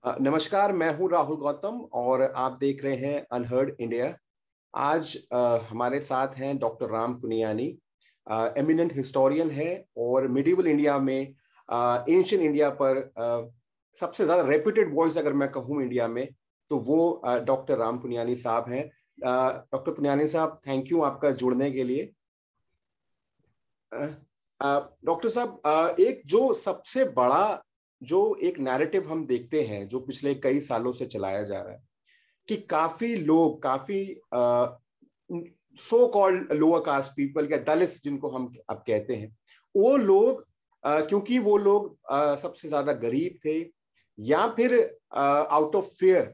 नमस्कार, मैं हूं राहुल गौतम और आप देख रहे हैं अनहर्ड इंडिया। आज हमारे साथ हैं doctor Ram Puniyani. Eminent historian है और मिडिवल इंडिया में एंशियंट इंडिया पर सबसे ज्यादा रेप्यूटेड वॉइस अगर मैं कहूं इंडिया में तो वो डॉक्टर राम पुनियानी साहब हैं। डॉक्टर पुनियानी साहब, थैंक यू आपका जुड़ने के लिए। डॉक्टर साहब, एक जो सबसे बड़ा जो एक नैरेटिव हम देखते हैं जो पिछले कई सालों से चलाया जा रहा है कि काफी लोग, काफी so called lower caste people या दलित जिनको हम अब कहते हैं, वो लोग क्योंकि वो लोग सबसे ज्यादा गरीब थे या फिर आउट ऑफ फियर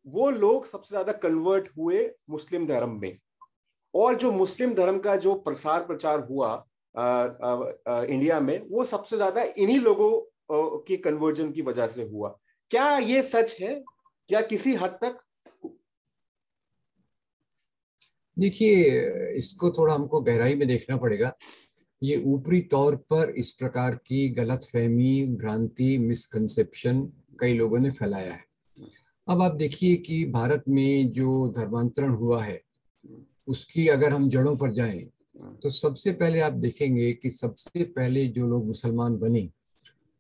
वो लोग सबसे ज्यादा कन्वर्ट हुए मुस्लिम धर्म में। और जो मुस्लिम धर्म का जो प्रसार प्रचार हुआ इंडिया में, वो सबसे ज्यादा इन्हीं लोगों की कन्वर्जन की वजह से हुआ। क्या ये सच है? क्या किसी हद तक? देखिए, इसको थोड़ा हमको गहराई में देखना पड़ेगा। ये ऊपरी तौर पर इस प्रकार की गलतफहमी, भ्रांति, मिसकंसेप्शन कई लोगों ने फैलाया है। अब आप देखिए कि भारत में जो धर्मांतरण हुआ है उसकी अगर हम जड़ों पर जाएं तो सबसे पहले आप देखेंगे कि सबसे पहले जो लोग मुसलमान बने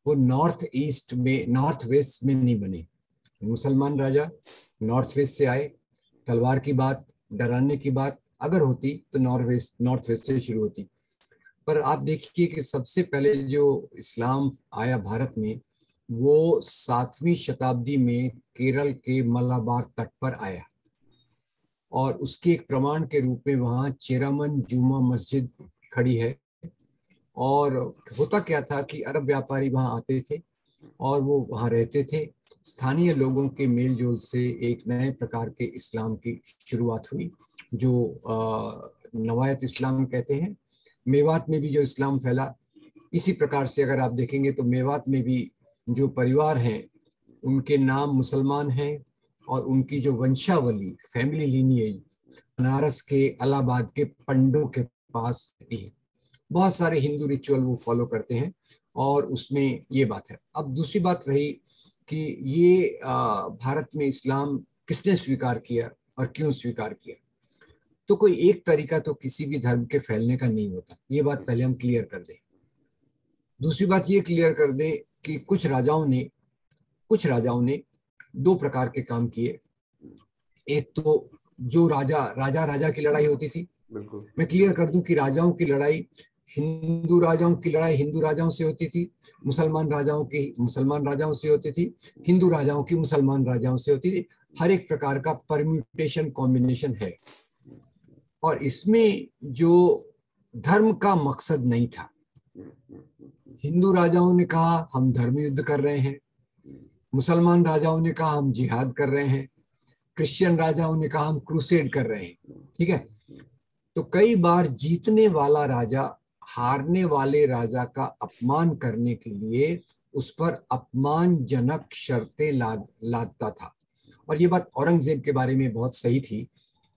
वो नॉर्थ ईस्ट में, नॉर्थ वेस्ट में नहीं बने। मुसलमान राजा नॉर्थ वेस्ट से आए। तलवार की बात, डराने की बात अगर होती तो नॉर्थ वेस्ट से शुरू होती। पर आप देखिए कि सबसे पहले जो इस्लाम आया भारत में वो 7वीं शताब्दी में केरल के मलाबार तट पर आया और उसके एक प्रमाण के रूप में वहाँ चेरामन जुमा मस्जिद खड़ी है। और होता क्या था कि अरब व्यापारी वहाँ आते थे और वो वहाँ रहते थे। स्थानीय लोगों के मेल जोल से एक नए प्रकार के इस्लाम की शुरुआत हुई जो नवायत इस्लाम कहते हैं। मेवात में भी जो इस्लाम फैला, इसी प्रकार से अगर आप देखेंगे तो मेवात में भी जो परिवार हैं उनके नाम मुसलमान हैं और उनकी जो वंशावली, फैमिली लीनिएज बनारस के इलाहाबाद के पंडों के पास है। बहुत सारे हिंदू रिचुअल वो फॉलो करते हैं और उसमें ये बात है। अब दूसरी बात रही कि ये भारत में इस्लाम किसने स्वीकार किया और क्यों स्वीकार किया। तो कोई एक तरीका तो किसी भी धर्म के फैलने का नहीं होता, ये बात पहले हम क्लियर कर दें। दूसरी बात ये क्लियर कर दें कि कुछ राजाओं ने दो प्रकार के काम किए। एक तो जो राजा राजा राजा की लड़ाई होती थी। बिल्कुल। मैं क्लियर कर दूं कि हिंदू राजाओं से होती थी, मुसलमान राजाओं से होती थी, हिंदू राजाओं की मुसलमान राजाओं से होती थी। हर एक प्रकार का परम्यूटेशन, कॉम्बिनेशन है। और इसमें जो धर्म का मकसद नहीं था। हिंदू राजाओं ने कहा हम धर्म युद्ध कर रहे हैं, मुसलमान राजाओं ने कहा हम जिहाद कर रहे हैं, क्रिश्चियन राजाओं ने कहा हम क्रूसेड कर रहे हैं। ठीक है। तो कई बार जीतने वाला राजा हारने वाले राजा का अपमान करने के लिए उस पर अपमानजनक शर्तें लादता था। और ये बात औरंगजेब के बारे में बहुत सही थी।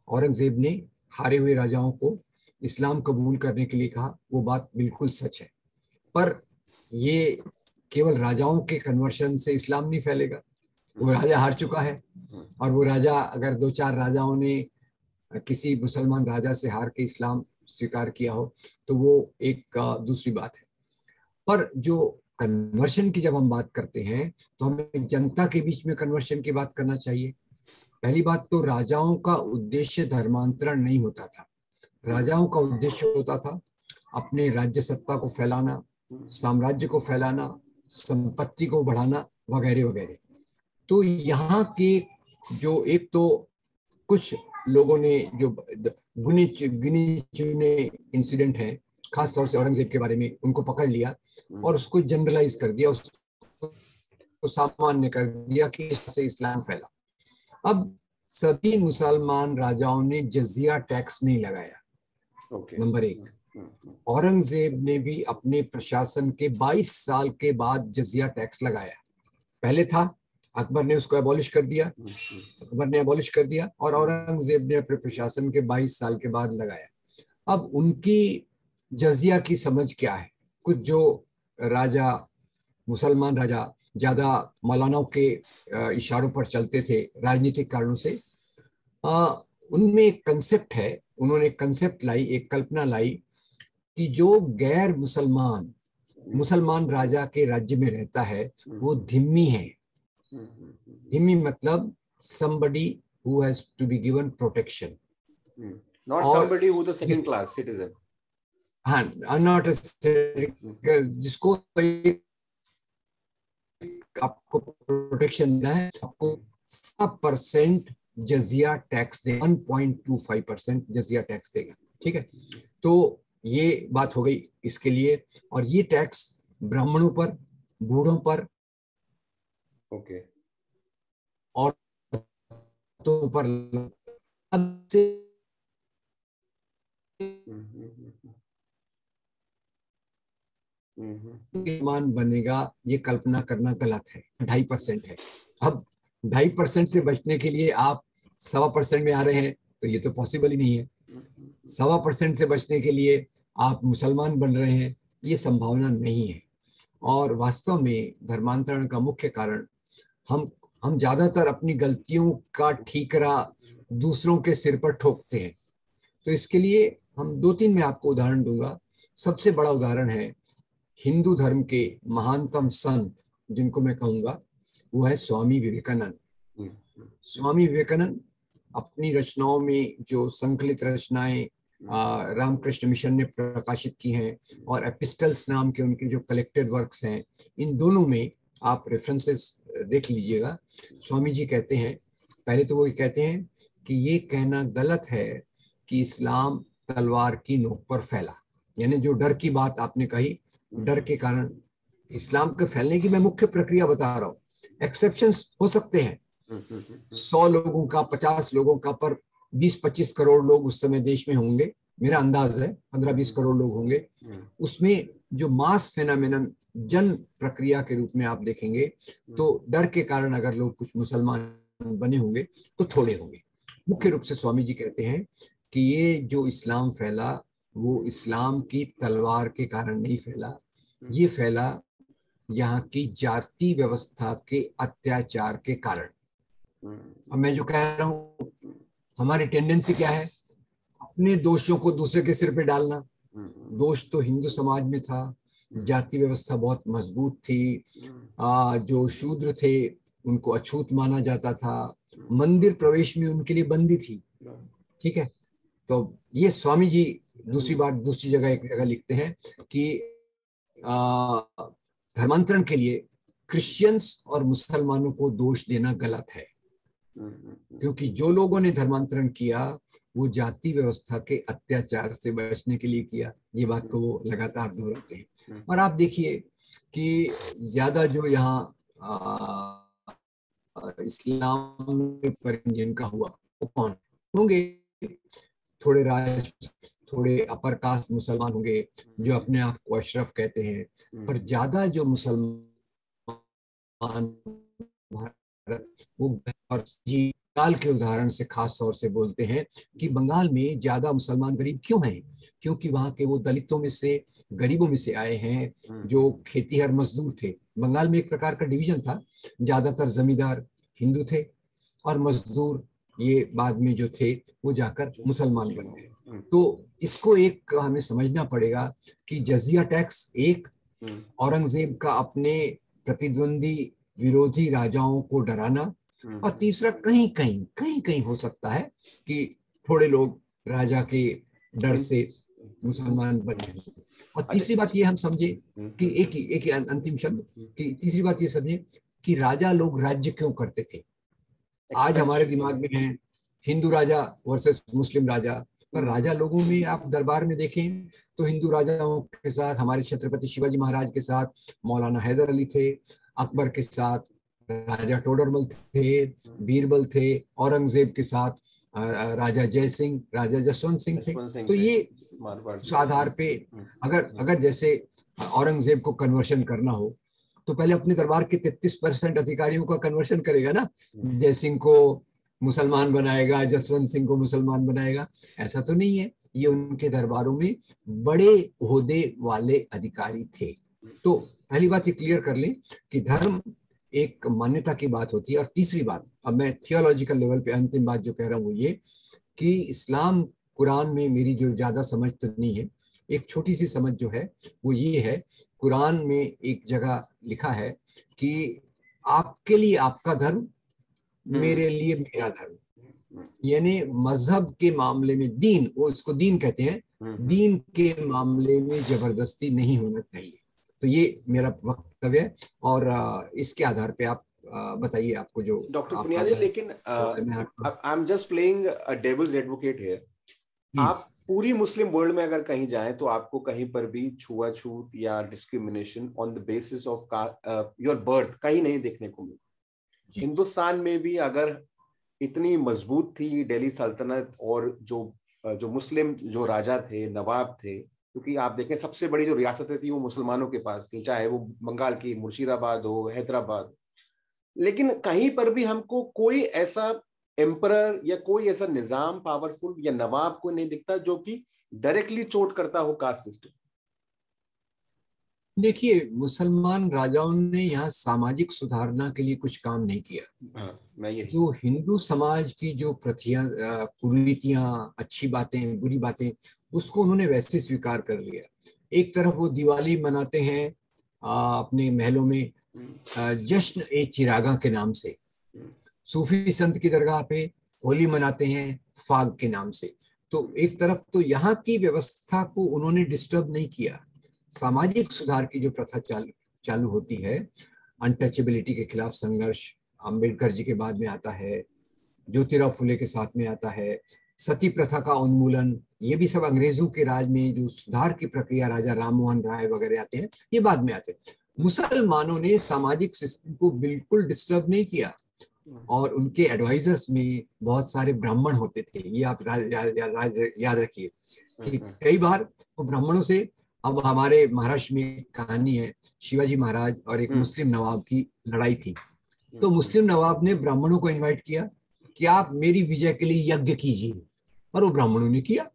औरंगजेब ने हारे हुए राजाओं को इस्लाम कबूल करने के लिए कहा, वो बात बिल्कुल सच है। पर ये केवल राजाओं के कन्वर्शन से इस्लाम नहीं फैलेगा। वो राजा हार चुका है और वो राजा, अगर दो चार राजाओं ने किसी मुसलमान राजा से हार के इस्लाम स्वीकार किया हो तो वो एक दूसरी बात है। पर जो कन्वर्शन की जब हम बात करते हैं तो हमें जनता के बीच में कन्वर्शन की बात करना चाहिए। पहली बात तो राजाओं का उद्देश्य धर्मांतरण नहीं होता था। राजाओं का उद्देश्य होता था अपने राज्य सत्ता को फैलाना, साम्राज्य को फैलाना, संपत्ति को बढ़ाना वगैरह वगैरह। तो यहाँ के जो एक तो कुछ लोगों ने जो गिने चुने इंसिडेंट है, खास तौर से औरंगजेब के बारे में, उनको पकड़ लिया और उसको जनरलाइज कर दिया, उसको सामान्य कर दिया कि इससे इस्लाम फैला। अब सभी मुसलमान राजाओं ने जजिया टैक्स नहीं लगाया। नंबर एक। औरंगजेब ने भी अपने प्रशासन के 22 साल के बाद जजिया टैक्स लगाया। पहले था, अकबर ने उसको एबॉलिश कर दिया और औरंगजेब ने अपने प्रशासन के 22 साल के बाद लगाया। अब उनकी जजिया की समझ क्या है? कुछ जो राजा मुसलमान राजा ज्यादा मौलानाओं के इशारों पर चलते थे राजनीतिक कारणों से, उनमें एक कंसेप्ट है, उन्होंने एक कंसेप्ट लाई, एक कल्पना लाई कि जो गैर मुसलमान मुसलमान राजा के राज्य में रहता है वो धिम्मी है। धिम्मी मतलब somebody who has to be given protection, not somebody who is a second class citizen. हाँ, not a जिसको आपको प्रोटेक्शन देना है, आपको 7% जजिया टैक्स दे, 1.25% जजिया टैक्स देगा। ठीक है, तो ये बात हो गई इसके लिए। और ये टैक्स ब्राह्मणों पर, बूढ़ों पर, ओके, और तो पर मान बनेगा, ये कल्पना करना गलत है। 2.5% है। अब 2.5% से बचने के लिए आप 1.25% में आ रहे हैं, तो ये तो पॉसिबल ही नहीं है। 1.25% से बचने के लिए आप मुसलमान बन रहे हैं, ये संभावना नहीं है। और वास्तव में धर्मांतरण का मुख्य कारण हम ज्यादातर अपनी गलतियों का ठीकरा दूसरों के सिर पर ठोकते हैं। तो इसके लिए हम 2-3 मैं आपको उदाहरण दूंगा। सबसे बड़ा उदाहरण है हिंदू धर्म के महानतम संत, जिनको मैं कहूंगा, वो है स्वामी विवेकानंद। स्वामी विवेकानंद अपनी रचनाओं में जो संकलित रचनाएं रामकृष्ण मिशन ने प्रकाशित की हैं और एपिस्टल्स नाम के उनके जो कलेक्टेड वर्क्स हैं, इन दोनों में आप रेफरेंसेस देख लीजिएगा। स्वामी जी कहते हैं, पहले तो वो कहते हैं कि ये कहना गलत है कि इस्लाम तलवार की नोक पर फैला, यानी जो डर की बात आपने कही, डर के कारण इस्लाम के फैलने की मैं मुख्य प्रक्रिया बता रहा हूँ। एक्सेप्शंस हो सकते हैं, 100 लोगों का, 50 लोगों का, पर 20-25 करोड़ लोग उस समय देश में होंगे, मेरा अंदाज है 15-20 करोड़ लोग होंगे। उसमें जो मास फेनोमेनन, जन प्रक्रिया के रूप में आप देखेंगे, तो डर के कारण अगर लोग कुछ मुसलमान बने होंगे तो थोड़े होंगे। मुख्य रूप से स्वामी जी कहते हैं कि ये जो इस्लाम फैला वो इस्लाम की तलवार के कारण नहीं फैला, ये फैला यहाँ की जाति व्यवस्था के अत्याचार के कारण। अब मैं जो कह रहा हूँ, हमारी टेंडेंसी क्या है, अपने दोषों को दूसरे के सिर पे डालना। दोष तो हिंदू समाज में था, जाति व्यवस्था बहुत मजबूत थी, जो शूद्र थे उनको अछूत माना जाता था, मंदिर प्रवेश में उनके लिए बंदी थी। ठीक है, तो ये स्वामी जी दूसरी जगह एक जगह लिखते हैं कि धर्मांतरण के लिए क्रिश्चियंस और मुसलमानों को दोष देना गलत है, क्योंकि जो लोगों ने धर्मांतरण किया वो जाति व्यवस्था के अत्याचार से बचने के लिए किया। ये बात को वो लगातार दोहराते हैं। और आप देखिए कि ज्यादा जो यहाँ इस्लाम में परिवर्तन का हुआ वो कौन होंगे, थोड़े अपर कास्ट मुसलमान होंगे जो अपने आप को अशरफ कहते हैं, पर ज्यादा जो मुसलमान वो, और जी बंगाल के उदाहरण से खास तौर से बोलते हैं कि बंगाल में ज्यादा मुसलमान गरीब क्यों हैं, क्योंकि वहाँ के वो दलितों में से, गरीबों में से आए हैं जो खेतीहर मजदूर थे। बंगाल में एक प्रकार का डिवीजन था, ज्यादातर जमींदार हिंदू थे और मजदूर ये बाद में जो थे वो जाकर मुसलमान बन गए। तो इसको एक हमें समझना पड़ेगा कि जजिया टैक्स एक, औरंगजेब का अपने प्रतिद्वंदी विरोधी राजाओं को डराना, और तीसरा कहीं कहीं हो सकता है कि थोड़े लोग राजा के डर से मुसलमान बने। और तीसरी बात ये हम समझे कि एक अंतिम शब्द, कि तीसरी बात ये समझे कि राजा लोग राज्य क्यों करते थे। आज हमारे दिमाग में है हिंदू राजा वर्सेस मुस्लिम राजा, पर राजा लोगों में आप दरबार में देखें तो हिंदू राजाओं के साथ हमारे छत्रपति शिवाजी महाराज के साथ मौलाना हैदर अली थे, अकबर के साथ राजा टोडरमल थे, बीरबल थे, औरंगजेब के साथ राजा जय सिंह, राजा जसवंत सिंह थे। तो ये उस आधार पे अगर जैसे औरंगजेब को कन्वर्शन करना हो तो पहले अपने दरबार के 33% अधिकारियों का कन्वर्शन करेगा ना, जय सिंह को मुसलमान बनाएगा, जसवंत सिंह को मुसलमान बनाएगा, ऐसा तो नहीं है। ये उनके दरबारों में बड़े ओहदे वाले अधिकारी थे, तो पहली बात ये क्लियर कर लें कि धर्म एक मान्यता की बात होती है। और तीसरी बात, अब मैं थियोलॉजिकल लेवल पे अंतिम बात जो कह रहा हूँ वो ये कि इस्लाम कुरान में मेरी जो ज्यादा समझ तो नहीं है, एक छोटी सी समझ जो है वो ये है, कुरान में एक जगह लिखा है कि आपके लिए आपका धर्म, मेरे लिए मेरा धर्म। यानी मजहब के मामले में दीन, वो इसको दीन कहते हैं, दीन के मामले में जबरदस्ती नहीं होना चाहिए। तो ये मेरा वक्तव्य है। और इसके आधार पे आप बताइए, आपको जो डॉक्टर आपका पुनियाजी, लेकिन सवाल है I am just playing devil's advocate here. Please. आप पूरी मुस्लिम वर्ल्ड में अगर कहीं जाएं तो आपको कहीं पर भी छुआछूत या discrimination on the basis of your birth कहीं नहीं देखने को मिले। हिंदुस्तान में भी अगर इतनी मजबूत थी दिल्ली सल्तनत, और जो जो मुस्लिम जो राजा थे, नवाब थे, क्योंकि आप देखें सबसे बड़ी जो रियासतें थी वो मुसलमानों के पास थी, चाहे वो बंगाल की मुर्शिदाबाद हो, हैदराबाद। लेकिन कहीं पर भी हमको कोई ऐसा एम्परर या कोई ऐसा निजाम पावरफुल या नवाब को नहीं दिखता जो कि डायरेक्टली चोट करता हो कास्ट सिस्टम। देखिए, मुसलमान राजाओं ने यहाँ सामाजिक सुधारना के लिए कुछ काम नहीं किया। हाँ, मैं यही। जो हिंदू समाज की जो प्रथियां, कुरीतियां, अच्छी बातें, बुरी बातें, उसको उन्होंने वैसे स्वीकार कर लिया। एक तरफ वो दिवाली मनाते हैं अपने महलों में जश्न ए चिरागा के नाम से, सूफी संत की दरगाह पे होली मनाते हैं फाग के नाम से। तो एक तरफ तो यहाँ की व्यवस्था को उन्होंने डिस्टर्ब नहीं किया। सामाजिक सुधार की जो प्रथा चालू होती है, अनटचेबिलिटी के खिलाफ संघर्ष अंबेडकर जी के बाद में आता है, ज्योतिराव फुले के साथ में आता है, सती प्रथा का उन्मूलन, ये भी सब अंग्रेजों के राज में जो सुधार की प्रक्रिया, राजा राम मोहन राय वगैरह आते हैं, ये बाद में आते हैं। मुसलमानों ने सामाजिक सिस्टम को बिल्कुल डिस्टर्ब नहीं किया। और उनके एडवाइजर्स में बहुत सारे ब्राह्मण होते थे, ये आप याद रखिए कि कई बार वो ब्राह्मणों से, अब हमारे महाराष्ट्र में कहानी है, शिवाजी महाराज और एक मुस्लिम नवाब की लड़ाई थी। तो मुस्लिम नवाब ने ब्राह्मणों को इनवाइट किया कि आप मेरी विजय के लिए यज्ञ कीजिए, और वो ब्राह्मणों ने किया।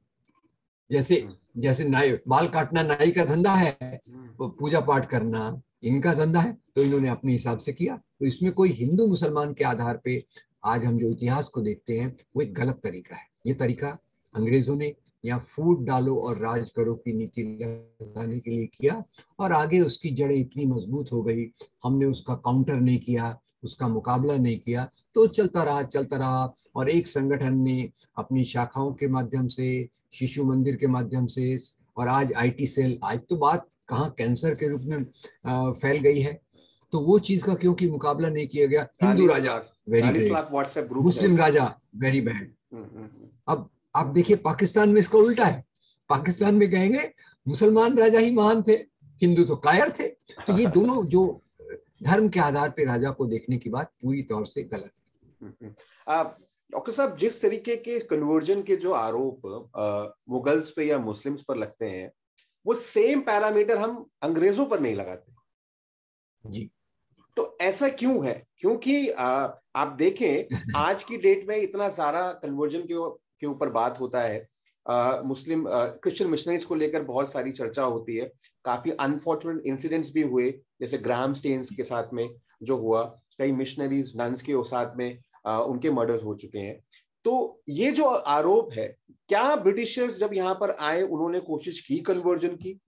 जैसे जैसे नाई, बाल काटना नाई का धंधा है, पूजा पाठ करना इनका धंधा है, तो इन्होंने अपने हिसाब से किया। तो इसमें कोई हिंदू मुसलमान के आधार पे आज हम जो इतिहास को देखते हैं वो एक गलत तरीका है। ये तरीका अंग्रेजों ने यहाँ फूट डालो और राज करो की नीति लगाने के लिए किया, और आगे उसकी जड़ें इतनी मजबूत हो गई, हमने उसका काउंटर नहीं किया, उसका मुकाबला नहीं किया, तो चलता रहा। और एक संगठन ने अपनी शाखाओं के माध्यम से, शिशु मंदिर के माध्यम से, और आज आईटी सेल, आज तो बात कहाँ कैंसर के रूप में फैल गई है। तो वो चीज का क्योंकि मुकाबला नहीं किया गया। Hindu raja very 40 great, lakh WhatsApp group Muslim raja very bad. अब आप देखिए पाकिस्तान में इसका उल्टा है। पाकिस्तान में कहेंगे मुसलमान राजा ही महान थे, हिंदू तो कायर थे। तो ये दोनों जो धर्म के आधार पर राजा को देखने की बात पूरी तौर से गलत है। डॉक्टर साहब, जिस तरीके के कन्वर्जन के जो आरोप मुगल्स पे या मुस्लिम्स पर लगते हैं, वो सेम पैरामीटर हम अंग्रेजों पर नहीं लगाते जी। तो ऐसा क्यों है? क्योंकि आप देखें आज की डेट में इतना सारा कन्वर्जन के ऊपर बात होता है, मुस्लिम क्रिश्चियन मिशनरीज को लेकर बहुत सारी चर्चा होती है, काफी अनफॉर्चुनेट इंसिडेंट्स भी हुए, जैसे ग्राहम स्टेन्स के साथ में जो हुआ, कई मिशनरीज नन्स के साथ में उनके मर्डर्स हो चुके हैं। तो ये जो आरोप है, क्या ब्रिटिशर्स जब यहाँ पर आए उन्होंने कोशिश की कन्वर्जन की,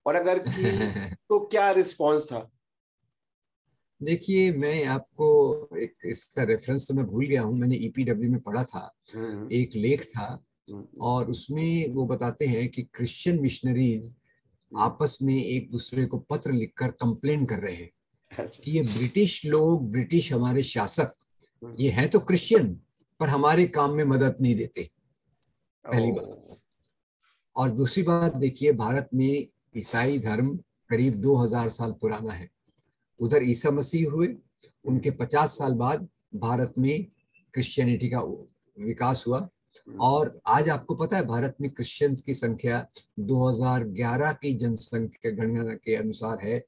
और अगर की तो क्या रिस्पॉन्स था? देखिए, मैं आपको एक इसका रेफरेंस तो मैं भूल गया हूँ, मैंने ईपीडब्ल्यू में पढ़ा था, एक लेख था, और उसमें वो बताते हैं कि क्रिश्चियन मिशनरीज आपस में एक दूसरे को पत्र लिखकर कंप्लेन कर रहे हैं कि ये ब्रिटिश लोग, ब्रिटिश हमारे शासक, ये हैं तो क्रिश्चियन पर हमारे काम में मदद नहीं देते, पहली बात। और दूसरी बात देखिए, भारत में ईसाई धर्म करीब 2000 साल पुराना है। उधर ईसा मसीह हुए, उनके 50 साल बाद भारत में क्रिश्चियनिटी का विकास हुआ। और आज आपको पता है भारत में क्रिश्चियंस की संख्या 2011 की जनसंख्या गणना के अनुसार है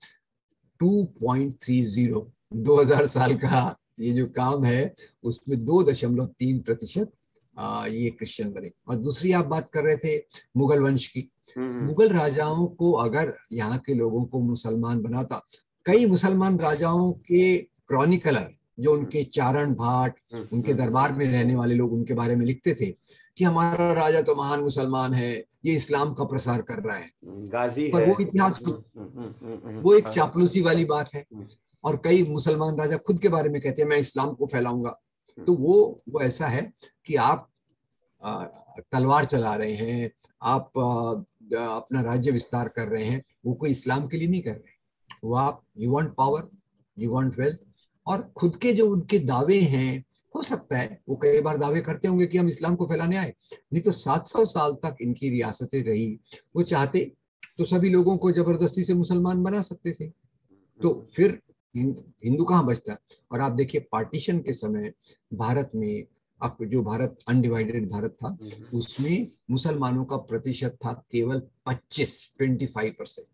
2.30। 2000 साल का ये जो काम है उसमें 2.3% ये क्रिश्चियन बने। और दूसरी आप बात कर रहे थे मुगल वंश की। हम्म। मुगल राजाओं को अगर यहाँ के लोगों को मुसलमान बनाता, कई मुसलमान राजाओं के क्रॉनिकलर जो उनके चारण भाट, उनके दरबार में रहने वाले लोग उनके बारे में लिखते थे कि हमारा राजा तो महान मुसलमान है, ये इस्लाम का प्रसार कर रहा है। गाजी पर है। वो इतिहास, वो एक चापलूसी वाली बात है। और कई मुसलमान राजा खुद के बारे में कहते हैं मैं इस्लाम को फैलाऊंगा। तो वो ऐसा है कि आप तलवार चला रहे हैं, आप अपना राज्य विस्तार कर रहे हैं, वो कोई इस्लाम के लिए नहीं कर रहे। वो आप, you want power, you want wealth, और खुद के जो उनके दावे हैं, हो सकता है वो कई बार दावे करते होंगे कि हम इस्लाम को फैलाने आए, नहीं तो 700 साल तक इनकी रियासतें रही। वो चाहते तो सभी लोगों को जबरदस्ती से मुसलमान बना सकते थे, तो फिर हिंदू कहाँ बचता। और आप देखिए पार्टीशन के समय भारत में, जो भारत अनडिवाइडेड भारत था, उसमें मुसलमानों का प्रतिशत था केवल 25%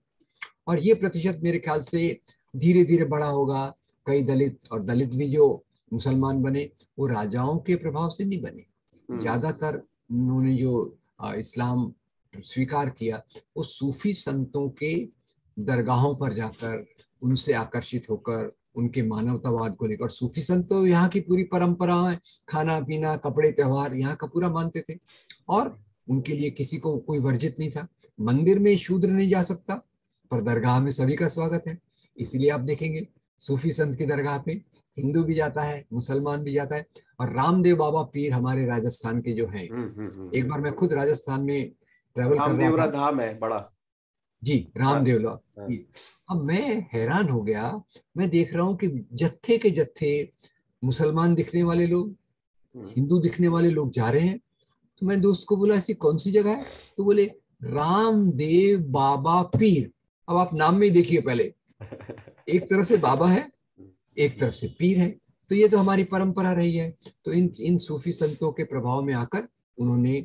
और ये प्रतिशत मेरे ख्याल से धीरे धीरे बड़ा होगा। कई दलित, और दलित भी जो मुसलमान बने वो राजाओं के प्रभाव से नहीं बने, ज्यादातर उन्होंने जो इस्लाम स्वीकार किया वो सूफी संतों के दरगाहों पर जाकर, उनसे आकर्षित होकर, उनके मानवतावाद को लेकर। सूफी संत तो यहाँ की पूरी परंपरा है, खाना पीना कपड़े त्योहार यहाँ का पूरा मानते थे, और उनके लिए किसी को कोई वर्जित नहीं था। मंदिर में शूद्र नहीं जा सकता, पर दरगाह में सभी का स्वागत है। इसलिए आप देखेंगे सूफी संत की दरगाह पे हिंदू भी जाता है, मुसलमान भी जाता है। और रामदेव बाबा पीर हमारे राजस्थान के जो हैं, एक बार मैं खुद राजस्थान में ट्रेवल कर रहा रामदेवरा था। धाम है बड़ा। जी, हाँ, रामदेव हाँ। अब मैं हैरान हो गया, मैं देख रहा हूँ कि जत्थे के जत्थे मुसलमान दिखने वाले लोग, हिंदू दिखने वाले लोग जा रहे हैं। तो मैं दोस्त को बोला ऐसी कौन सी जगह है, तो बोले रामदेव बाबा पीर। अब आप नाम में ही देखिए, पहले एक तरफ से बाबा है, एक तरफ से पीर है। तो ये तो हमारी परंपरा रही है। तो इन इन सूफी संतों के प्रभाव में आकर उन्होंने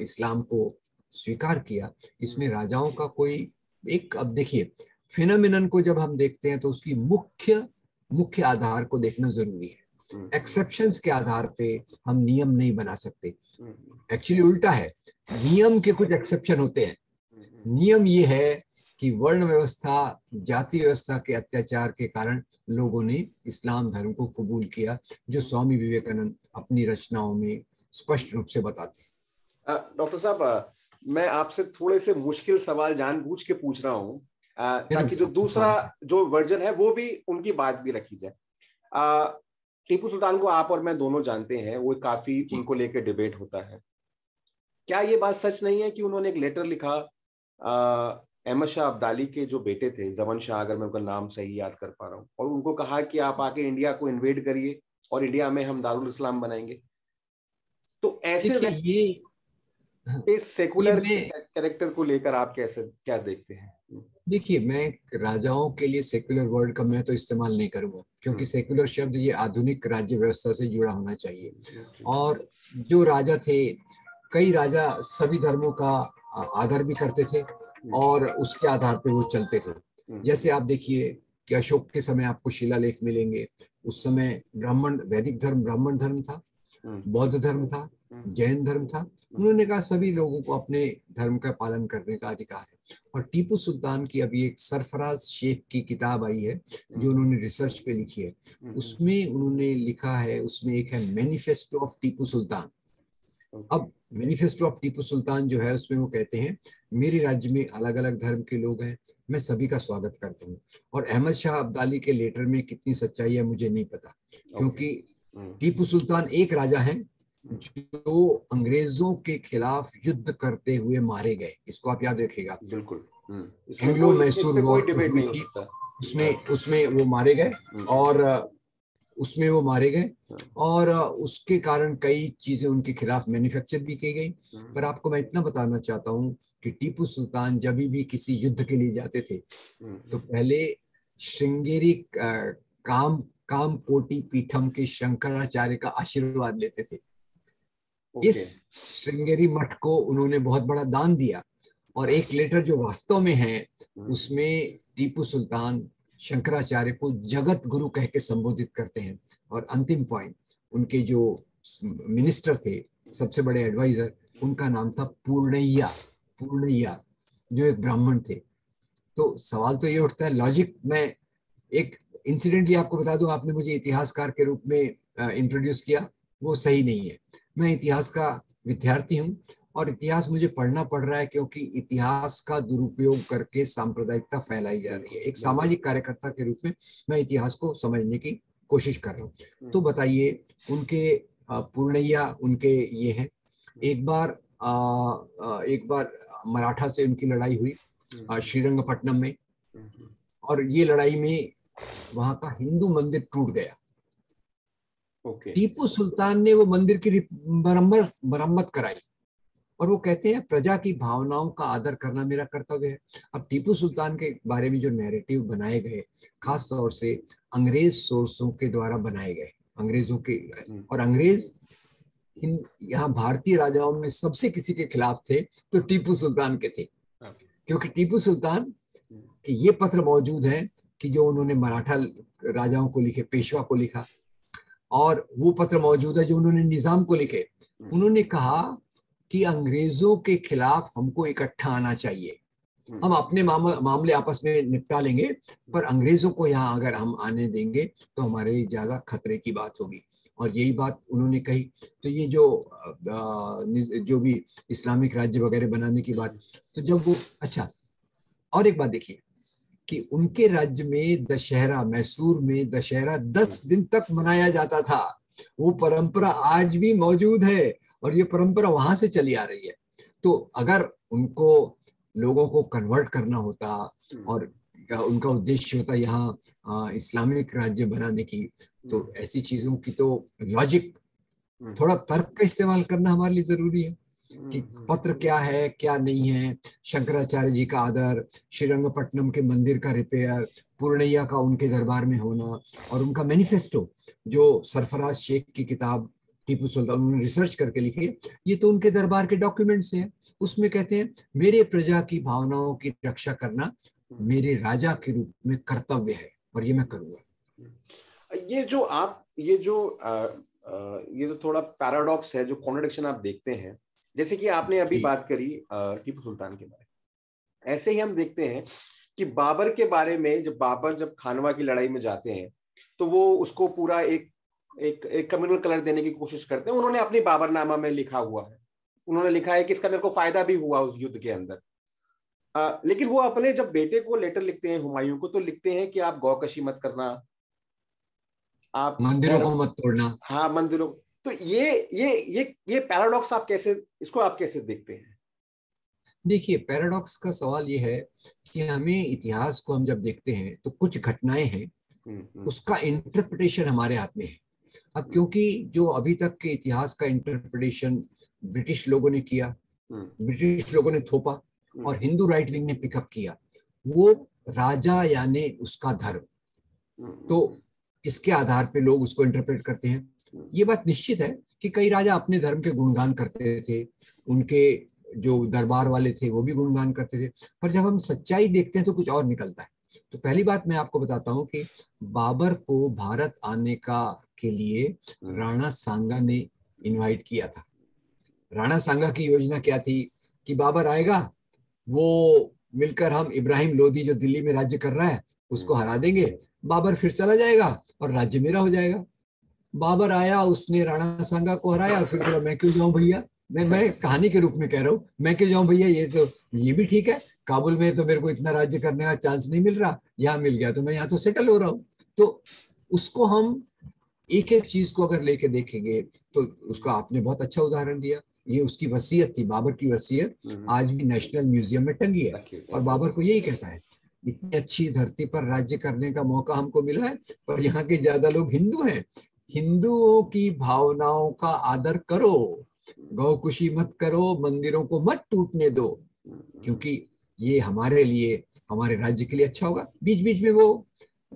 इस्लाम को स्वीकार किया। इसमें राजाओं का कोई एक, अब देखिए फिनोमिनन को जब हम देखते हैं तो उसकी मुख्य मुख्य आधार को देखना जरूरी है। एक्सेप्शंस के आधार पे हम नियम नहीं बना सकते। एक्चुअली उल्टा है, नियम के कुछ एक्सेप्शन होते हैं। नियम ये है कि वर्ण व्यवस्था, जाति व्यवस्था के अत्याचार के कारण लोगों ने इस्लाम धर्म को कबूल किया, जो स्वामी विवेकानंद अपनी रचनाओं में स्पष्ट रूप से बताते हैं। डॉक्टर साहब, मैं आपसे थोड़े से मुश्किल सवाल जानबूझ के पूछ रहा हूँ, ताकि जो दूसरा जो वर्जन है वो भी, उनकी बात भी रखी जाए। टीपू सुल्तान को आप और मैं दोनों जानते हैं, वो काफी उनको लेकर डिबेट होता है। क्या ये बात सच नहीं है कि उन्होंने एक लेटर लिखा अहमद शाह अब्दाली के जो बेटे थे, जमन शाह, अगर मैं उनका नाम सही याद कर पा रहा हूँ, और उनको कहा कि आप आके इंडिया को इन्वेड करिए और इंडिया में हम दारुल इस्लाम बनाएंगे। तो ऐसे इस सेकुलर कैरेक्टर को लेकर आप कैसे, क्या देखते हैं? देखिए, मैं राजाओं के लिए सेक्युलर वर्ड का मैं तो इस्तेमाल नहीं करूंगा, क्योंकि सेक्युलर शब्द ये आधुनिक राज्य व्यवस्था से जुड़ा होना चाहिए। और जो राजा थे, कई राजा सभी धर्मों का आदर भी करते थे और उसके आधार पे वो चलते थे। जैसे आप देखिए कि अशोक के समय आपको शिलालेख मिलेंगे, उस समय ब्राह्मण, वैदिक धर्म ब्राह्मण धर्म था, बौद्ध धर्म था, जैन धर्म था। उन्होंने कहा सभी लोगों को अपने धर्म का पालन करने का अधिकार है। और टीपू सुल्तान की अभी एक सरफराज शेख की किताब आई है जो उन्होंने रिसर्च पे लिखी है, उसमें उन्होंने लिखा है, उसमें एक है मैनिफेस्टो ऑफ टीपू सुल्तान। अब मैनिफेस्टो ऑफ टीपू सुल्तान जो है, उसमें वो कहते हैं मेरे राज्य में अलग अलग धर्म के लोग हैं, मैं सभी का स्वागत करता हूँ। और अहमद शाह अब्दाली के लेटर में कितनी सच्चाई है मुझे नहीं पता, क्योंकि टीपू सुल्तान एक राजा हैं जो अंग्रेजों के खिलाफ युद्ध करते हुए मारे गए। इसको आप याद रखिएगा। बिल्कुल। एंग्लो मैसूर वॉर हुई थी, उसमें वो मारे गए, और उसमें वो मारे गए, और उसके कारण कई चीजें उनके खिलाफ मैन्युफैक्चर भी की गई। पर आपको मैं इतना बताना चाहता हूँ कि टीपू सुल्तान जब भी किसी युद्ध के लिए जाते थे तो पहले श्रृंगेरी काम काम कोटि पीठम के शंकराचार्य का आशीर्वाद लेते थे। इस श्रृंगेरी मठ को उन्होंने बहुत बड़ा दान दिया, और एक लेटर जो वास्तव में है उसमें टीपू सुल्तान शंकराचार्य को जगत गुरु कह के संबोधित करते हैं। और अंतिम पॉइंट, उनके जो मिनिस्टर थे सबसे बड़े एडवाइजर, उनका नाम था पूर्णैया। पूर्णैया जो एक ब्राह्मण थे। तो सवाल तो ये उठता है, लॉजिक, मैं एक इंसिडेंटली आपको बता दूं, आपने मुझे इतिहासकार के रूप में इंट्रोड्यूस किया, वो सही नहीं है। मैं इतिहास का विद्यार्थी हूँ और इतिहास मुझे पढ़ना पड़ रहा है क्योंकि इतिहास का दुरुपयोग करके सांप्रदायिकता फैलाई जा रही है। एक सामाजिक कार्यकर्ता के रूप में मैं इतिहास को समझने की कोशिश कर रहा हूँ। तो बताइए, उनके पूर्णैया उनके ये हैं। एक बार मराठा से उनकी लड़ाई हुई श्रीरंगपट्टनम में, और ये लड़ाई में वहां का हिंदू मंदिर टूट गया। टीपू सुल्तान ने वो मंदिर की मरम्मत कराई, और वो कहते हैं प्रजा की भावनाओं का आदर करना मेरा कर्तव्य है। अब टीपू सुल्तान के बारे में जो नैरेटिव बनाए गए, खास तौर से अंग्रेज सोर्सों के द्वारा बनाए गए, अंग्रेजों के, और अंग्रेज यहाँ भारतीय राजाओं में सबसे किसी के खिलाफ थे तो टीपू सुल्तान के थे। क्योंकि टीपू सुल्तान के ये पत्र मौजूद है कि जो उन्होंने मराठा राजाओं को लिखे, पेशवा को लिखा, और वो पत्र मौजूद है जो उन्होंने निजाम को लिखे। उन्होंने कहा कि अंग्रेजों के खिलाफ हमको इकट्ठा आना चाहिए, हम अपने मामले आपस में निपटा लेंगे, पर अंग्रेजों को यहाँ अगर हम आने देंगे तो हमारे ज्यादा खतरे की बात होगी। और यही बात उन्होंने कही। तो ये जो भी इस्लामिक राज्य वगैरह बनाने की बात, तो जब वो, अच्छा, और एक बात देखिए कि उनके राज्य में दशहरा, मैसूर में दशहरा 10 दिन तक मनाया जाता था। वो परंपरा आज भी मौजूद है और ये परंपरा वहां से चली आ रही है। तो अगर उनको लोगों को कन्वर्ट करना होता और उनका उद्देश्य होता यहाँ इस्लामिक राज्य बनाने की, तो ऐसी चीजों की तो लॉजिक, थोड़ा तर्क का इस्तेमाल करना हमारे लिए जरूरी है कि पत्र क्या है क्या नहीं है, शंकराचार्य जी का आदर, श्रीरंगपट्टनम के मंदिर का रिपेयर, पूर्णैया का उनके दरबार में होना, और उनका मैनिफेस्टो जो सरफराज शेख की किताब टीपू सुल्तान उन्होंने रिसर्च करके लिखी है, ये तो उनके दरबार के डॉक्यूमेंट्स हैं। उसमें कहते हैं मेरे प्रजा की भावनाओं की रक्षा करना मेरे राजा के रूप में कर्तव्य है और ये मैं करूंगा। ये जो थोड़ा पैराडॉक्स है, जो कॉन्ट्रडिक्शन आप देखते हैं, जैसे कि आपने अभी बात करी टीपू सुल्तान के बारे में, ऐसे ही हम देखते हैं कि बाबर के बारे में, जब बाबर जब खानवा की लड़ाई में जाते हैं तो वो उसको पूरा एक कम्युनल कलर देने की कोशिश करते हैं। उन्होंने अपनी बाबरनामा में लिखा हुआ है, उन्होंने लिखा है कि इसका मेरे को फायदा भी हुआ उस युद्ध के अंदर। लेकिन वो अपने जब बेटे को लेटर लिखते हैं, हुमायूं को, तो लिखते हैं कि आप गौकशी मत करना, आप मंदिरों को मत तोड़ना। हाँ, मंदिरों। तो ये पैराडॉक्स आप कैसे देखते हैं? देखिए, पैराडॉक्स का सवाल ये है कि हमें इतिहास को हम जब देखते हैं तो कुछ घटनाएं हैं, उसका इंटरप्रिटेशन हमारे हाथ में है। अब क्योंकि जो अभी तक के इतिहास का इंटरप्रिटेशन ब्रिटिश लोगों ने किया, ब्रिटिश लोगों ने थोपा और हिंदू राइट विंग ने पिकअप किया, वो राजा यानी उसका धर्म, तो इसके आधार पे लोग उसको इंटरप्रेट करते हैं। ये बात निश्चित है कि कई राजा अपने धर्म के गुणगान करते थे, उनके जो दरबार वाले थे वो भी गुणगान करते थे, पर जब हम सच्चाई देखते हैं तो कुछ और निकलता है। तो पहली बात मैं आपको बताता हूँ कि बाबर को भारत आने के लिए राणा सांगा ने इनवाइट किया था। राणा सांगा की योजना क्या थी कि बाबर आएगा, वो मिलकर हम इब्राहिम लोदी जो दिल्ली में राज्य कर रहा है उसको हरा देंगे, बाबर फिर चला जाएगा और राज्य मेरा हो जाएगा। बाबर आया, उसने राणा सांगा को हराया और फिर बोला मैं क्यों जाऊं भैया, मैं कहानी के रूप में कह रहा हूँ, मैं क्यों जाऊं भैया, ये भी ठीक है, काबुल में तो मेरे को इतना राज्य करने का चांस नहीं मिल रहा, यहाँ मिल गया तो मैं यहाँ तो सेटल हो रहा हूँ। तो उसको हम एक एक चीज को अगर लेके देखेंगे तो उसका आपने बहुत अच्छा उदाहरण दिया, ये उसकी वसीयत थी, बाबर की वसीयत आज भी नेशनल म्यूजियम में टंगी है। और बाबर को यही कहता है, इतनी अच्छी धरती पर राज्य करने का मौका हमको मिला है, पर यहाँ के ज्यादा लोग हिंदू हैं, हिंदुओं की भावनाओं का आदर करो, गौकुशी मत करो, मंदिरों को मत टूटने दो, क्योंकि ये हमारे लिए, हमारे राज्य के लिए अच्छा होगा। बीच बीच में वो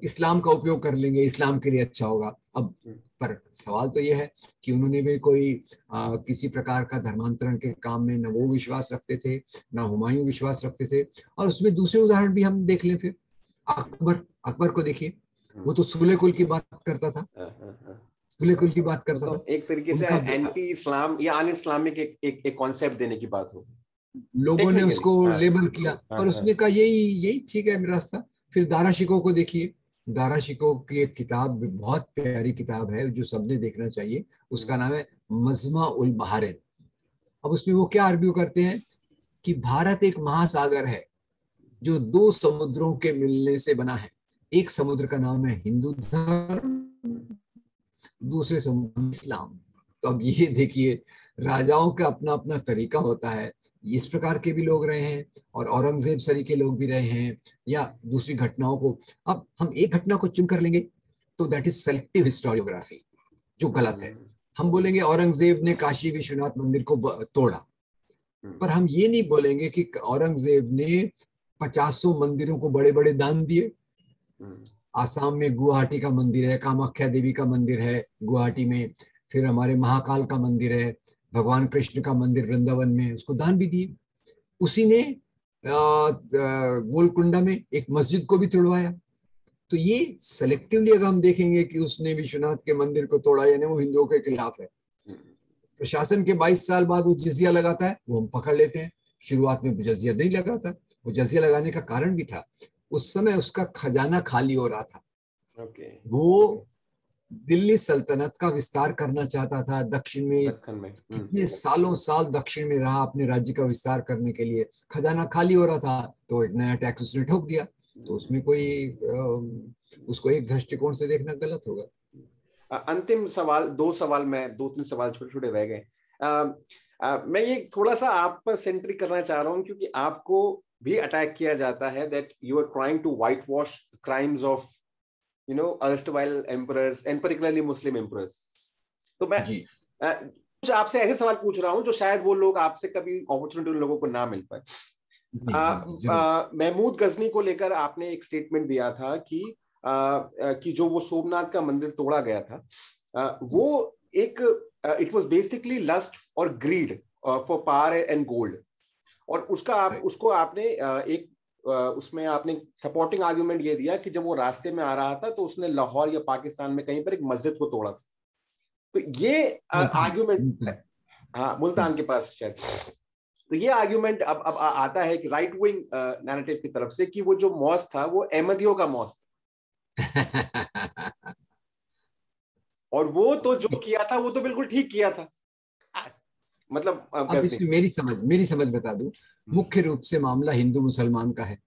इस्लाम का उपयोग कर लेंगे, इस्लाम के लिए अच्छा होगा। अब पर सवाल तो ये है कि उन्होंने भी कोई किसी प्रकार का धर्मांतरण के काम में न वो विश्वास रखते थे, न हुमायूं विश्वास रखते थे। और उसमें दूसरे उदाहरण भी हम देख लें, फिर अकबर को देखिए, वो तो सूले कुल की बात करता था, खुले खुल की बात करता तो था। एक तरीके से उनका एंटी इस्लाम या अन इस्लामिक एक कॉन्सेप्ट देने की बात होगी लोगों ने टेक्निकली। उसको हाँ लेबल किया, हाँ पर हाँ। उसने कहा यही यही ठीक है मेरा रास्ता। फिर दारा शिकोह को देखिए, दारा शिकोह की एक किताब, बहुत प्यारी किताब है जो सबने देखना चाहिए, उसका नाम है मजमा उल बहारेन। अब उसमें वो क्या आर्ग्यू करते हैं कि भारत एक महासागर है जो दो समुद्रों के मिलने से बना है। एक समुद्र का नाम है हिंदू धर्म, दूसरे समुद्र इस्लाम। तो अब ये देखिए, राजाओं का अपना अपना तरीका होता है। इस प्रकार के भी लोग रहे हैं और औरंगजेब सरी के लोग भी रहे हैं, या दूसरी घटनाओं को। अब हम एक घटना को चुन कर लेंगे तो दैट इज सेलेक्टिव हिस्टोरियोग्राफी, जो गलत है। हम बोलेंगे औरंगजेब ने काशी विश्वनाथ मंदिर को तोड़ा, पर हम ये नहीं बोलेंगे कि औरंगजेब ने पचासों मंदिरों को बड़े बड़े दान दिए। आसाम में गुवाहाटी का मंदिर है, कामाख्या देवी का मंदिर है गुवाहाटी में, फिर हमारे महाकाल का मंदिर है, भगवान कृष्ण का मंदिर वृंदावन में, उसको दान भी दिए। उसी ने गोलकुंडा में एक मस्जिद को भी तोड़वाया। तो ये सेलेक्टिवली अगर हम देखेंगे कि उसने विश्वनाथ के मंदिर को तोड़ा, यानी वो हिंदुओं के खिलाफ है। प्रशासन के 22 साल बाद वो जजिया लगाता है, वो हम पकड़ लेते हैं। शुरुआत में जजिया नहीं लगाता, वो जजिया लगाने का कारण भी था, उस समय उसका खजाना खाली हो रहा था। ओके। वो दिल्ली सल्तनत का विस्तार करना चाहता था दक्षिण में, दक्कन में। कितने सालों साल दक्षिण में रहा अपने राज्य का विस्तार करने के लिए, खजाना खाली हो रहा था, तो एक नया टैक्स उसने ठोक दिया। तो उसमें कोई उसको एक दृष्टिकोण से देखना गलत होगा। अंतिम सवाल, दो सवाल, मैं दो तीन सवाल छोटे छोटे रह गए। मैं ये थोड़ा सा आप पर सेंट्रिक करना चाह रहा हूँ क्योंकि आपको भी अटैक किया जाता है that you are trying to white wash crimes of erstwhile emperors and particularly Muslim emperors। तो मैं जी कुछ आपसे ऐसे सवाल पूछ रहा हूं जो शायद वो लोग आपसे कभी अपॉर्चुनिटी उन लोगों को ना मिल पाए। जी जी जी जरूर। महमूद गजनी को लेकर आपने एक स्टेटमेंट दिया था कि जो वो सोमनाथ का मंदिर तोड़ा गया था, वो एक इट वाज बेसिकली लस्ट और greed for power and gold. और उसको आपने एक उसमें आपने सपोर्टिंग आर्गुमेंट ये दिया कि जब वो रास्ते में आ रहा था तो उसने लाहौर या पाकिस्तान में कहीं पर एक मस्जिद को तोड़ा था। तो ये मुल्तान आर्ग्यूमेंट, मुल्तान। हाँ मुल्तान के पास शायद। तो ये आर्ग्यूमेंट अब आता है कि राइट विंग नैरेटिव की तरफ से कि वो जो मॉस्क था वो अहमदियों का मॉस्क था, और वो तो जो किया था वो तो बिल्कुल ठीक किया था। मतलब अब गजनी। इसमें मेरी समझ बता दूं, मुख्य रूप से मामला हिंदू मुसलमान का है।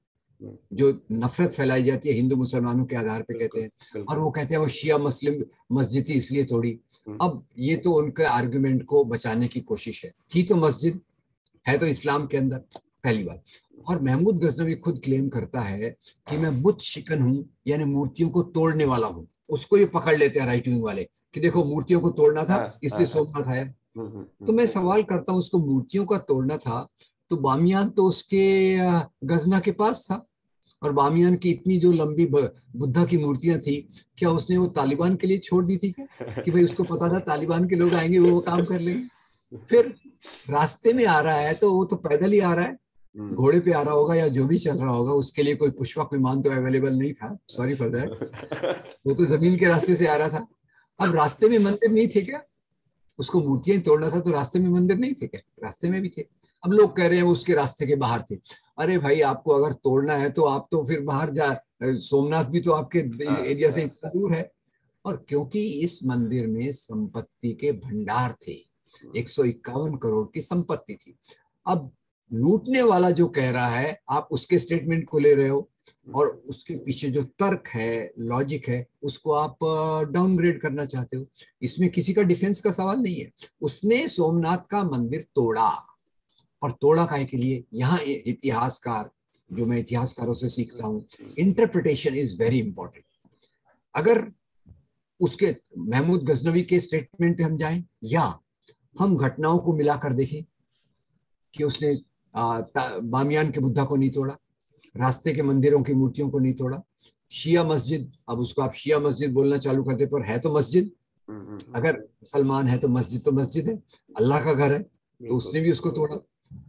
जो नफरत फैलाई जाती है हिंदू मुसलमानों के आधार पे कहते बिल्कुल हैं, और बिल्कुल। वो कहते हैं वो शिया मुस्लिम मस्जिद ही इसलिए तोड़ी। अब ये तो उनके आर्गुमेंट को बचाने की कोशिश है, थी तो मस्जिद, है तो इस्लाम के अंदर, पहली बात। और महमूद गजनवी खुद क्लेम करता है कि मैं बुत शिकन हूं, यानी मूर्तियों को तोड़ने वाला हूं। उसको ये पकड़ लेते हैं राइट विंग वाले कि देखो मूर्तियों को तोड़ना था हाँ इसलिए हाँ हाँ। सोमनाथ आया। तो मैं सवाल करता हूँ, उसको मूर्तियों का तोड़ना था तो बामियान तो उसके गजना के पास था, और बामियान की इतनी जो लंबी बुद्धा की मूर्तियां थी, क्या उसने वो तालिबान के लिए छोड़ दी थी क्या? कि भाई उसको पता था तालिबान के लोग आएंगे, वो काम कर लेंगे। फिर रास्ते में आ रहा है तो वो तो पैदल ही आ रहा है, घोड़े पे आ रहा होगा या जो भी चल रहा होगा, उसके लिए कोई पुष्पक विमान तो अवेलेबल नहीं था, सॉरी फॉर दैट। वो तो जमीन के रास्ते से आ रहा था। अब रास्ते में मंदिर नहीं थे क्या? उसको मूर्तियां तोड़ना था तो रास्ते में मंदिर नहीं थे क्या? रास्ते में भी थे। अब लोग कह रहे हैं वो उसके रास्ते के बाहर थे। अरे भाई, आपको अगर तोड़ना है तो आप तो फिर बाहर जा, सोमनाथ भी तो आपके हाँ एरिया से हाँ। इतना दूर है। और क्योंकि इस मंदिर में संपत्ति के भंडार थे, 151 करोड़ की संपत्ति थी। अब लूटने वाला जो कह रहा है, आप उसके स्टेटमेंट को ले रहे हो, और उसके पीछे जो तर्क है, लॉजिक है, उसको आप डाउनग्रेड करना चाहते हो। इसमें किसी का डिफेंस का सवाल नहीं है। उसने सोमनाथ का मंदिर तोड़ा, और तोड़ा काहे के लिए? यहाँ इतिहासकार, जो मैं इतिहासकारों से सीखता हूँ, इंटरप्रिटेशन इज वेरी इंपॉर्टेंट। अगर उसके महमूद गजनवी के स्टेटमेंट पे हम जाएं, या हम घटनाओं को मिलाकर देखें कि उसने बामियान के बुद्धा को नहीं तोड़ा, रास्ते के मंदिरों की मूर्तियों को नहीं तोड़ा, शिया मस्जिद, अब उसको आप शिया मस्जिद बोलना चालू करते, पर है तो मस्जिद। अगर मुसलमान है तो मस्जिद है, अल्लाह का घर है, तो उसने भी उसको तोड़ा।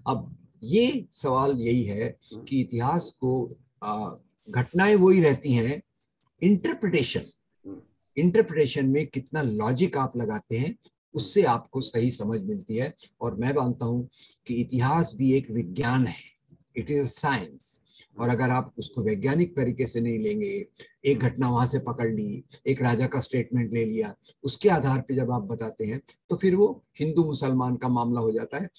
अब ये सवाल यही है कि इतिहास को घटनाएं वही रहती हैं, इंटरप्रिटेशन इंटरप्रिटेशन में कितना लॉजिक आप लगाते हैं, उससे आपको सही समझ मिलती है। और मैं मानता हूं कि इतिहास भी एक विज्ञान है, इट इज साइंस। और अगर आप उसको वैज्ञानिक तरीके से नहीं लेंगे, एक घटना वहां से पकड़ ली, एक राजा का स्टेटमेंट ले लिया, उसके आधार पे जब आप बताते हैं तो फिर वो हिंदू मुसलमान का मामला हो जाता है।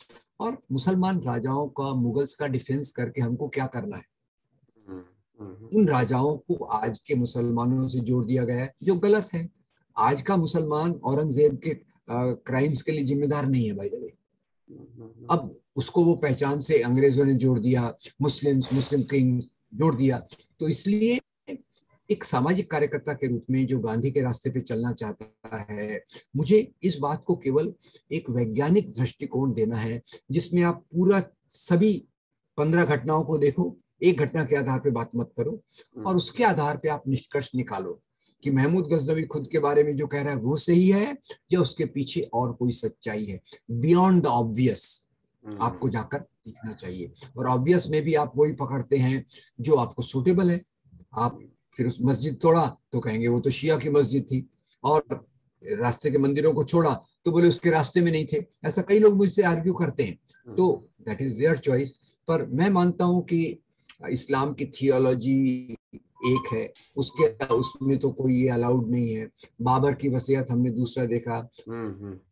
और मुसलमान राजाओं का, मुगल्स का डिफेंस करके हमको क्या करना है? उन राजाओं को आज के मुसलमानों से जोड़ दिया गया है, जो गलत है। आज का मुसलमान औरंगजेब के क्राइम्स के लिए जिम्मेदार नहीं है, भाई द वे। अब उसको वो पहचान से अंग्रेजों ने जोड़ दिया, मुस्लिम्स, मुस्लिम किंग्स जोड़ दिया। तो इसलिए एक सामाजिक कार्यकर्ता के रूप में जो गांधी के रास्ते पे चलना चाहता है, मुझे इस बात को केवल एक वैज्ञानिक दृष्टिकोण देना है, जिसमें आप पूरा सभी 15 घटनाओं को देखो, एक घटना के आधार पे बात मत करो, और उसके आधार पे आप निष्कर्ष निकालो कि महमूद गजनवी खुद के बारे में जो कह रहा है वो सही है, या उसके पीछे और कोई सच्चाई है। बियॉन्ड द ऑब्वियस आपको जाकर देखना चाहिए। और ऑब्वियस में भी आप वही पकड़ते हैं जो आपको सूटेबल है। आप फिर उस मस्जिद तोड़ा तो कहेंगे वो तो शिया की मस्जिद थी, और रास्ते के मंदिरों को छोड़ा तो बोले उसके रास्ते में नहीं थे। ऐसा कई लोग मुझसे आर्ग्यू करते हैं, तो दैट इज देयर चॉइस। पर मैं मानता हूं कि इस्लाम की थियोलॉजी एक है, उसके उसमें तो कोई ये अलाउड नहीं है। बाबर की वसीयत हमने दूसरा देखा,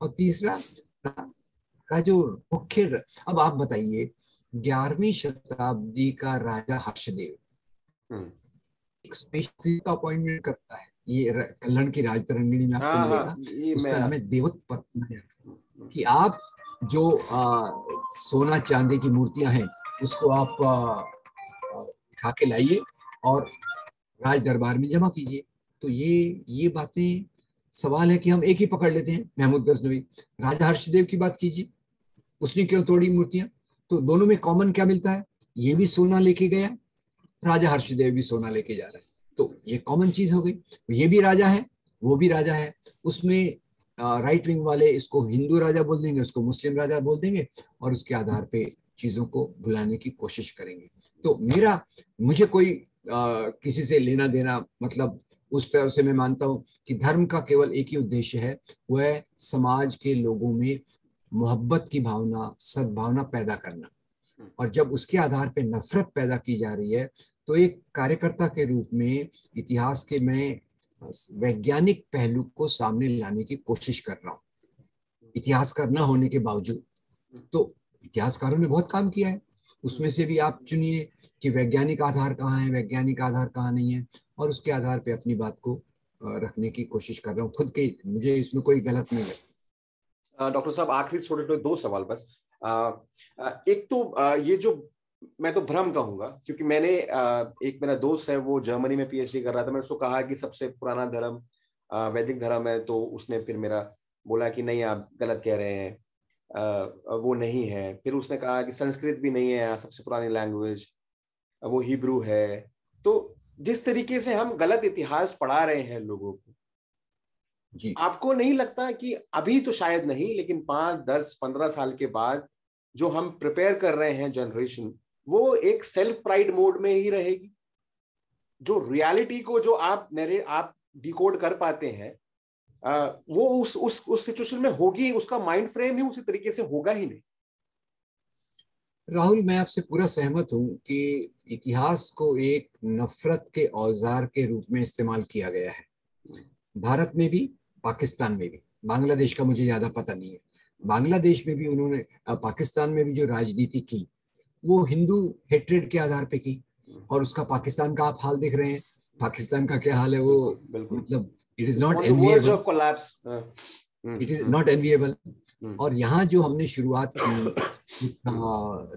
और तीसरा का जो मुख्य, अब आप बताइए, 11वीं शताब्दी का राजा हर्षदेव एक स्पेशल का अपॉइंटमेंट करता है। ये कल्याण की राजतरंगिणी में आपको हाँ हाँ, मिलेगा, ये मैं उसका नाम है देवत पद्म। कि आप जो सोना चांदी की मूर्तियां हैं उसको आप उठा के लाइए और राज दरबार में जमा कीजिए। तो ये बातें, सवाल है कि हम एक ही पकड़ लेते हैं, महमूद गजनवी। राजा हर्षदेव की बात कीजिए, उसने क्यों तोड़ी मूर्तियां? तो दोनों में कॉमन क्या मिलता है? ये भी सोना लेके गया, राजा हर्षदेव भी सोना लेके जा रहा है, तो ये कॉमन चीज हो गई। ये भी राजा है, वो भी राजा है। उसमें राइट विंग वाले इसको हिंदू राजा बोल देंगे, उसको मुस्लिम राजा बोल देंगे, और उसके आधार पे चीजों को भुलाने की कोशिश करेंगे। तो मुझे कोई किसी से लेना देना, मतलब उस तरह से मैं मानता हूं कि धर्म का केवल एक ही उद्देश्य है, वह है समाज के लोगों में मोहब्बत की भावना, सद्भावना पैदा करना। और जब उसके आधार पे नफरत पैदा की जा रही है, तो एक कार्यकर्ता के रूप में इतिहास के मैं वैज्ञानिक पहलू को सामने लाने की कोशिश कर रहा हूँ, इतिहासकार न होने के बावजूद। तो इतिहासकारों ने बहुत काम किया है, उसमें से भी आप चुनिए कि वैज्ञानिक आधार कहाँ है, वैज्ञानिक आधार कहाँ नहीं है, और उसके आधार पे अपनी बात को रखने की कोशिश कर रहा हूँ खुद के। मुझे इसमें कोई गलत नहीं लगता। डॉक्टर साहब, आखिरी छोटे छोटे दो सवाल बस। एक तो ये जो मैं तो भ्रम कहूंगा, क्योंकि मैंने एक मेरा दोस्त है वो जर्मनी में पीएचडी कर रहा था, मैंने उसको कहा कि सबसे पुराना धर्म वैदिक धर्म है, तो उसने फिर मेरा बोला कि नहीं आप गलत कह रहे हैं, वो नहीं है। फिर उसने कहा कि संस्कृत भी नहीं है सबसे पुरानी लैंग्वेज, वो हिब्रू है। तो जिस तरीके से हम गलत इतिहास पढ़ा रहे हैं लोगों को, जी, आपको नहीं लगता कि अभी तो शायद नहीं, लेकिन 5, 10, 15 साल के बाद जो हम प्रिपेयर कर रहे हैं जनरेशन, वो एक सेल्फ प्राइड मोड में ही रहेगी? जो रियलिटी को जो आप डिकोड कर पाते हैं, वो उस सिचुएशन में होगी, उसका माइंड फ्रेम ही उसी तरीके से होगा ही नहीं। राहुल, मैं आपसे पूरा सहमत हूं कि इतिहास को एक नफरत के औजार के रूप में इस्तेमाल किया गया है, भारत में भी, पाकिस्तान में भी। बांग्लादेश का मुझे ज्यादा पता नहीं है। बांग्लादेश में भी उन्होंने, पाकिस्तान में भी जो राजनीति की, वो हिंदू हेट्रेड के आधार पे की। और उसका पाकिस्तान का आप हाल देख रहे हैं, पाकिस्तान का क्या हाल है वो, बिल्कुल बिल्कुल। मतलब it is it's not on the verge enviable, of collapse. It is not enviable. और यहाँ जो हमने शुरुआत की,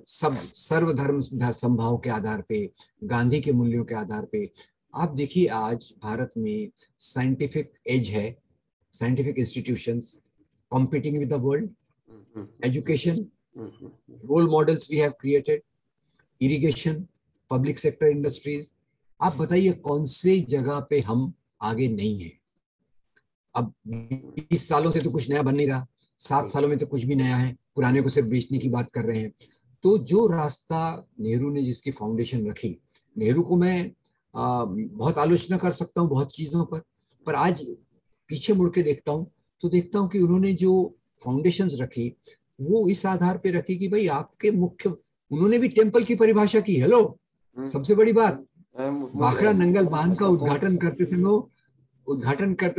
सब सर्वधर्म समभाव के आधार पे, गांधी के मूल्यों के आधार पे, आप देखिए आज भारत में साइंटिफिक एज है, scientific institutions competing with the world, education, role models we have created, irrigation, public sector industries। आप बताइए कौन से जगह पे हम आगे नहीं है? अब 20 सालों से तो कुछ नया बन नहीं रहा, 7 सालों में तो कुछ भी नया है, पुराने को सिर्फ बेचने की बात कर रहे हैं। तो जो रास्ता नेहरू ने जिसकी फाउंडेशन रखी, नेहरू को मैं बहुत आलोचना कर सकता हूँ बहुत चीजों पर आज पीछे मुड़ के देखता हूँ तो देखता हूँ कि उन्होंने जो फाउंडेशंस रखी वो इस आधार पे रखी कि भाई आपके मुख्य, उन्होंने भी टेम्पल की परिभाषा की। हेलो, सबसे बड़ी बात, भाखड़ा नंगल बांध का उद्घाटन करते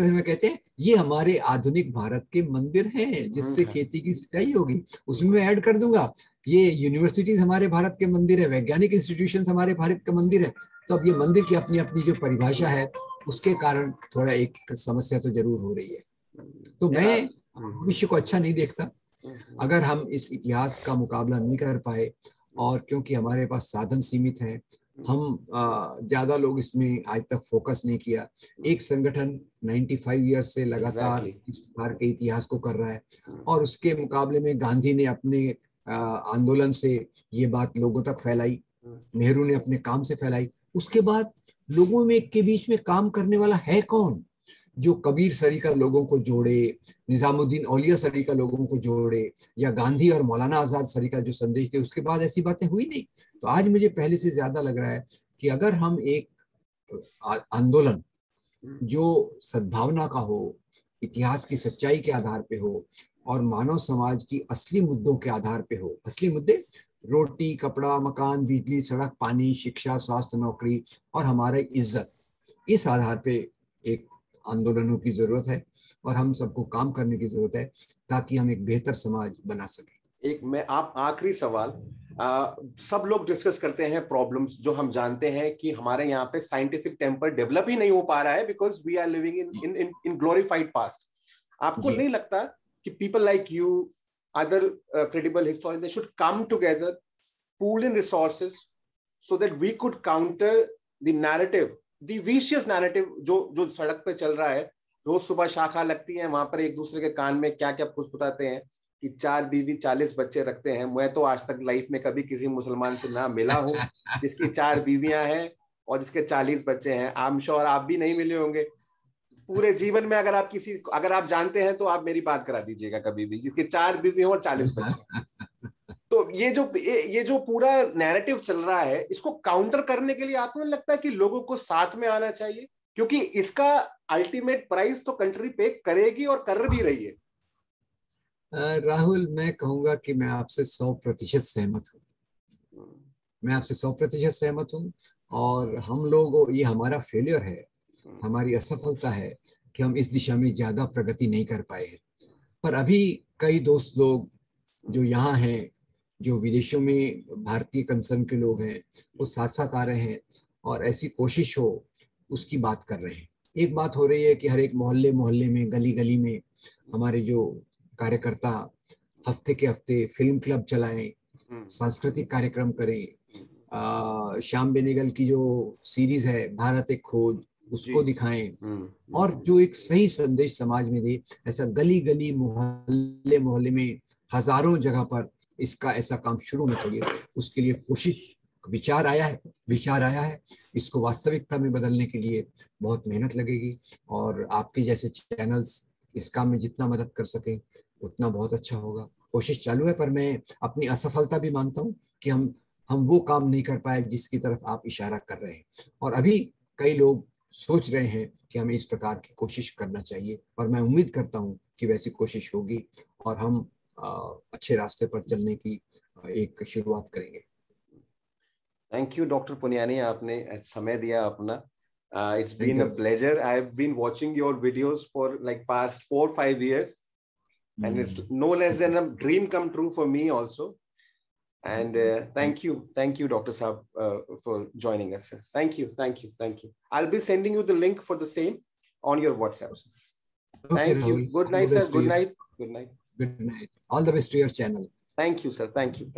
समय कहते हैं ये हमारे आधुनिक भारत के मंदिर हैं जिससे खेती की सिंचाई होगी। उसमें मैं ऐड कर दूंगा ये यूनिवर्सिटीज हमारे भारत के मंदिर है, वैज्ञानिक इंस्टीट्यूशंस हमारे भारत का मंदिर है। तो अब ये मंदिर की अपनी अपनी जो परिभाषा है उसके कारण थोड़ा एक समस्या तो जरूर हो रही है। तो मैं भविष्य को अच्छा नहीं देखता अगर हम इस इतिहास का मुकाबला नहीं कर पाए, और क्योंकि हमारे पास साधन सीमित हैं, हम ज्यादा लोग इसमें आज तक फोकस नहीं किया। एक संगठन 95 ईयर्स से लगातार इस प्रकार के इतिहास को कर रहा है, और उसके मुकाबले में गांधी ने अपने आंदोलन से ये बात लोगों तक फैलाई, नेहरू ने अपने काम से फैलाई। उसके बाद लोगों में के बीच में काम करने वाला है कौन जो कबीर सरीका लोगों को जोड़े, निजामुद्दीन औलिया सरीका लोगों को जोड़े, या गांधी और मौलाना आजाद सरीका जो संदेश थे उसके बाद ऐसी बातें हुई नहीं। तो आज मुझे पहले से ज्यादा लग रहा है कि अगर हम एक आंदोलन जो सद्भावना का हो, इतिहास की सच्चाई के आधार पे हो, और मानव समाज की असली मुद्दों के आधार पे हो, असली मुद्दे रोटी कपड़ा मकान बिजली सड़क पानी शिक्षा स्वास्थ्य नौकरी और हमारे इज्जत, इस आधार पे एक आंदोलनों की जरूरत है और हम सबको काम करने की जरूरत है ताकि हम एक बेहतर समाज बना सकें। एक मैं आप आखिरी सवाल, सब लोग डिस्कस करते हैं प्रॉब्लम्स जो हम जानते हैं कि हमारे यहाँ पे साइंटिफिक टेम्पर डेवलप ही नहीं हो पा रहा है because we are living in glorified past. आपको नहीं लगता कि people like you, other credible historians, they should come together, pool in resources so that we could counter the narrative, the vicious narrative जो सड़क पे चल रहा है। रोज सुबह शाखा लगती है, वहां पर एक दूसरे के कान में क्या क्या फुसफुसाते हैं कि 4 बीवी 40 बच्चे रखते हैं। मैं तो आज तक लाइफ में कभी किसी मुसलमान से ना मिला हूं जिसकी 4 बीवियां हैं और जिसके 40 बच्चे हैं। आई एम श्योर आप भी नहीं मिले होंगे पूरे जीवन में। अगर आप जानते हैं तो आप मेरी बात करा दीजिएगा कभी भी, जिसके 4 बीवी हो और 40 बच्चे। तो ये जो पूरा नैरेटिव चल रहा है, इसको काउंटर करने के लिए आपको नहीं लगता है कि लोगों को साथ में आना चाहिए? क्योंकि इसका अल्टीमेट प्राइस तो कंट्री पे करेगी और कर भी रही है। राहुल, मैं कहूंगा कि मैं आपसे 100% सहमत हूँ। मैं आपसे 100% सहमत हूँ। और हम लोग, ये हमारा फेलियर है, हमारी असफलता है कि हम इस दिशा में ज्यादा प्रगति नहीं कर पाए हैं। पर अभी कई दोस्त लोग जो यहाँ हैं, जो विदेशों में भारतीय कंसर्न के लोग हैं, वो साथ साथ आ रहे हैं और ऐसी कोशिश हो उसकी बात कर रहे हैं। एक बात हो रही है कि हर एक मोहल्ले मोहल्ले में गली गली में हमारे जो कार्यकर्ता हफ्ते के हफ्ते फिल्म क्लब चलाएं, सांस्कृतिक कार्यक्रम करें, श्याम बेनेगल की जो सीरीज है भारत एक खोज उसको दिखाएं, और जो एक सही संदेश समाज में दे। ऐसा गली गली मोहल्ले मोहल्ले में हजारों जगह पर इसका ऐसा काम शुरू होना चाहिए। उसके लिए कोशिश, विचार आया है। इसको वास्तविकता में बदलने के लिए बहुत मेहनत लगेगी, और आपके जैसे चैनल्स इस काम में जितना मदद कर सकें उतना बहुत अच्छा होगा। कोशिश चालू है, पर मैं अपनी असफलता भी मानता हूँ कि हम वो काम नहीं कर पाए जिसकी तरफ आप इशारा कर रहे हैं। और अभी कई लोग सोच रहे हैं कि हमें इस प्रकार की कोशिश करना चाहिए, और मैं उम्मीद करता हूं कि वैसी कोशिश होगी और हम अच्छे रास्ते पर चलने की एक शुरुआत करेंगे। थैंक यू डॉक्टर पुनियानी, आपने समय दिया अपना। It's been a pleasure. I have been watching your videos for like past 4-5 years and it's no less than a dream come true for me also. And thank you Dr. Saab for joining us. Thank you. I'll be sending you the link for the same on your WhatsApp. Okay, thank Rahul. you. Good night, sir. Good night. All the best to your channel. Thank you, sir. Thank you.